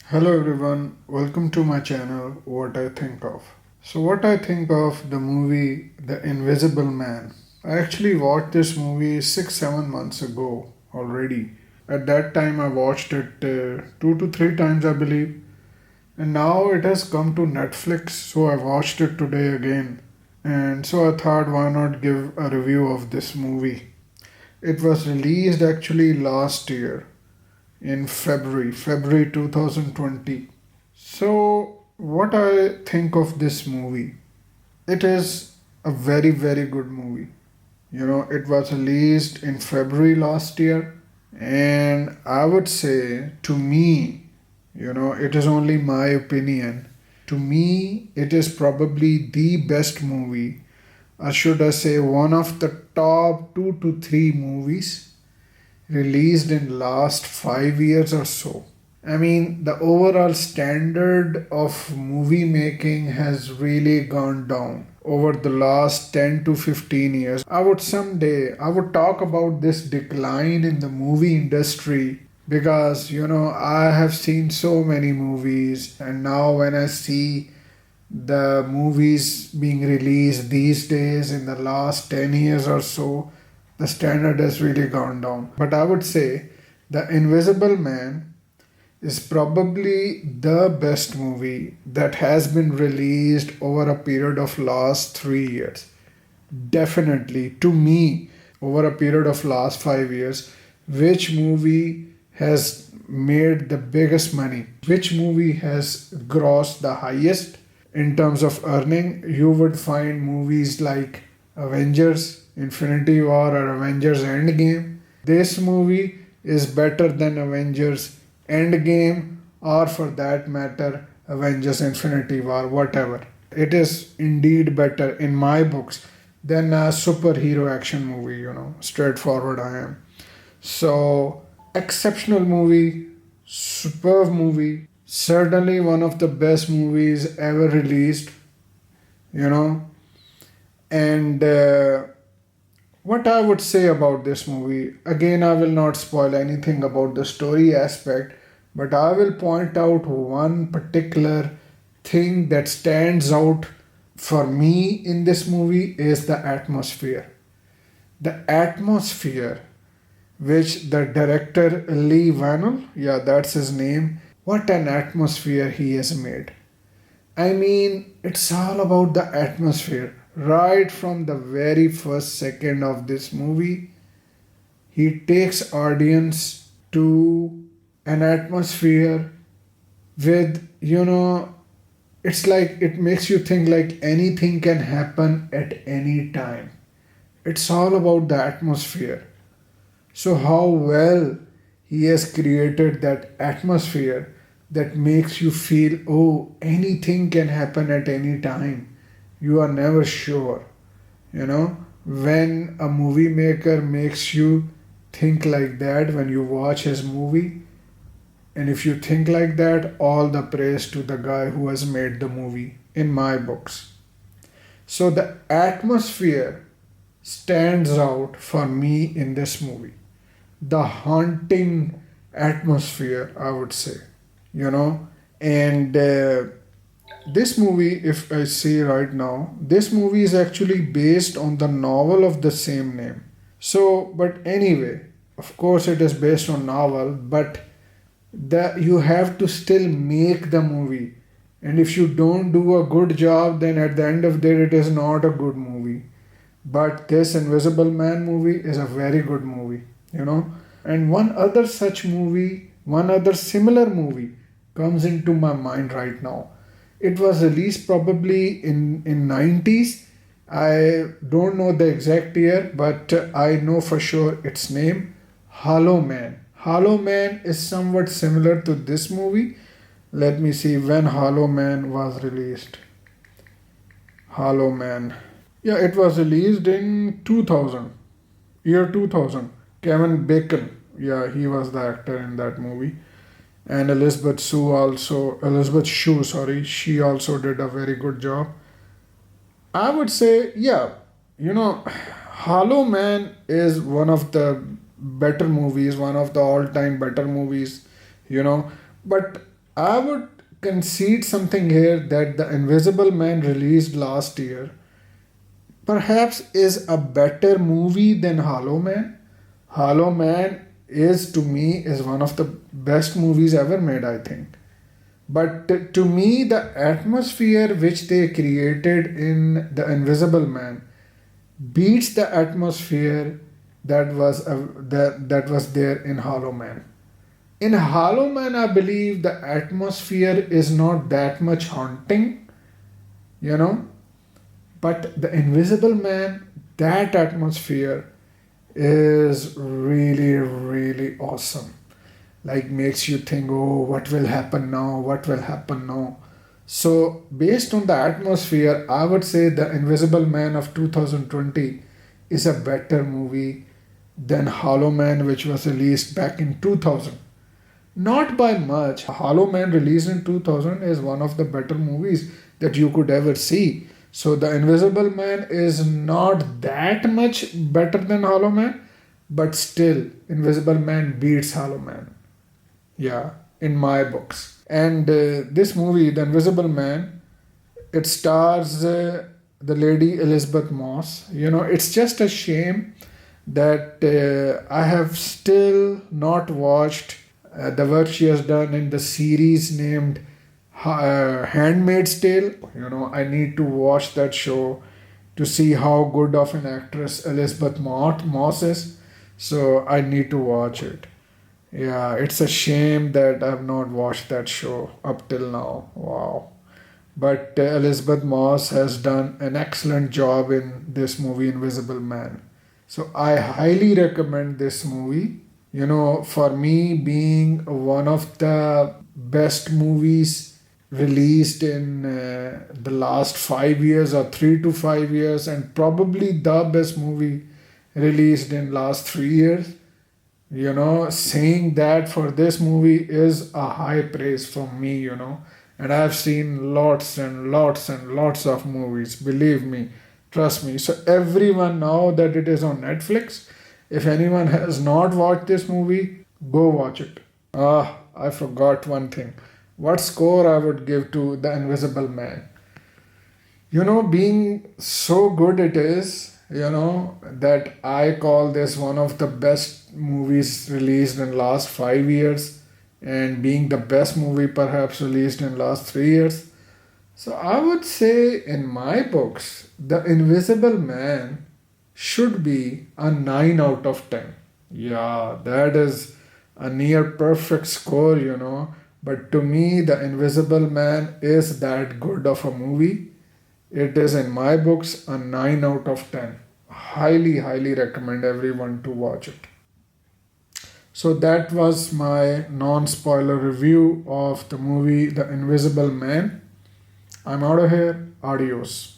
Hello everyone, welcome to my channel What I Think of. So, what I think of the movie The Invisible Man. I actually watched this movie 6 7 months ago already. At that time, I watched it 2 to 3 times, I believe, and now it has come to Netflix, so I watched it today again. And so I thought, why not give a review of this movie? It was released actually last year in February 2020. So, what I think of this movie, it is a very, very good movie. It was released in February last year, and I would say to me, it is only my opinion. To me, it is probably the best movie, or should I say, one of the top 2 to 3 movies released in last 5 years or so. I mean, the overall standard of movie making has really gone down over the last 10 to 15 years. I would talk about this decline in the movie industry because I have seen so many movies, and now when I see the movies being released these days in the last 10 years or so, the standard has really gone down. But I would say The Invisible Man is probably the best movie that has been released over a period of last 3 years. Definitely to me, over a period of last 5 years, which movie has made the biggest money, which movie has grossed the highest in terms of earning. You would find movies like Avengers Infinity War or Avengers Endgame. This movie is better than Avengers Endgame, or for that matter, Avengers Infinity War, whatever. It is indeed better in my books than a superhero action movie, straightforward I am. So, exceptional movie, superb movie, certainly one of the best movies ever released, you know. And what I would say about this movie, again, I will not spoil anything about the story aspect, but I will point out one particular thing that stands out for me in this movie is the atmosphere. The atmosphere which the director Lee Vanell, yeah, that's his name, what an atmosphere he has made. I mean, it's all about the atmosphere. Right from the very first second of this movie, he takes audience to an atmosphere with, it's like it makes you think like anything can happen at any time. It's all about the atmosphere. So, how well he has created that atmosphere that makes you feel, oh, anything can happen at any time. You are never sure. When a movie maker makes you think like that when you watch his movie, and if you think like that, all the praise to the guy who has made the movie in my books. So, the atmosphere stands out for me in this movie. The haunting atmosphere, I would say, you know. And this movie, if I see right now, this movie is actually based on the novel of the same name. So, but anyway, of course, it is based on novel, but you have to still make the movie. And if you don't do a good job, then at the end of the day, it is not a good movie. But this Invisible Man movie is a very good movie. And one other such movie, one other similar movie comes into my mind right now. It was released probably in 90s. I don't know the exact year, but I know for sure its name, Hollow Man. Hollow Man is somewhat similar to this movie. Let me see when Hollow Man was released. Hollow Man. Yeah, it was released in 2000, year 2000. Kevin Bacon, yeah, he was the actor in that movie. And Elizabeth Shue, sorry, she also did a very good job. I would say, yeah, Hollow Man is one of the better movies, one of the all time better movies, you know. But I would concede something here that The Invisible Man released last year perhaps is a better movie than Hollow Man. Hollow Man is to me is one of the best movies ever made, I think. But to me, the atmosphere which they created in The Invisible Man beats the atmosphere that was there in Hollow Man. In Hollow Man, I believe the atmosphere is not that much haunting, you know, but The Invisible Man, that atmosphere is really, really awesome. Like makes you think, oh, what will happen now? What will happen now? So, based on the atmosphere, I would say The Invisible Man of 2020 is a better movie than Hollow Man, which was released back in 2000. Not by much. Hollow Man released in 2000 is one of the better movies that you could ever see. So The Invisible Man is not that much better than Hollow Man, but still Invisible Man beats Hollow Man. Yeah, in my books. And this movie, The Invisible Man, it stars the lady Elizabeth Moss. You know, it's just a shame that I have still not watched the work she has done in the series named Handmaid's Tale. You know, I need to watch that show to see how good of an actress Elizabeth Moss is. So I need to watch it. Yeah, it's a shame that I've not watched that show up till now. Wow. But Elizabeth Moss has done an excellent job in this movie, Invisible Man. So I highly recommend this movie. You know, for me, being one of the best movies released in the last 5 years or 3 to 5 years, and probably the best movie released in last 3 years. You know, saying that for this movie is a high praise from me, you know. And I've seen lots and lots and lots of movies, believe me, trust me. So, everyone now that it is on Netflix, if anyone has not watched this movie, go watch it. Ah, I forgot one thing. What score I would give to The Invisible Man? You know, being so good it is, you know, that I call this one of the best movies released in last 5 years, and being the best movie perhaps released in last 3 years. So I would say in my books, The Invisible Man should be a 9 out of 10. Yeah, that is a near perfect score, you know. But to me, The Invisible Man is that good of a movie. It is in my books a 9 out of 10. Highly, highly recommend everyone to watch it. So that was my non spoiler review of the movie The Invisible Man. I'm out of here. Adios.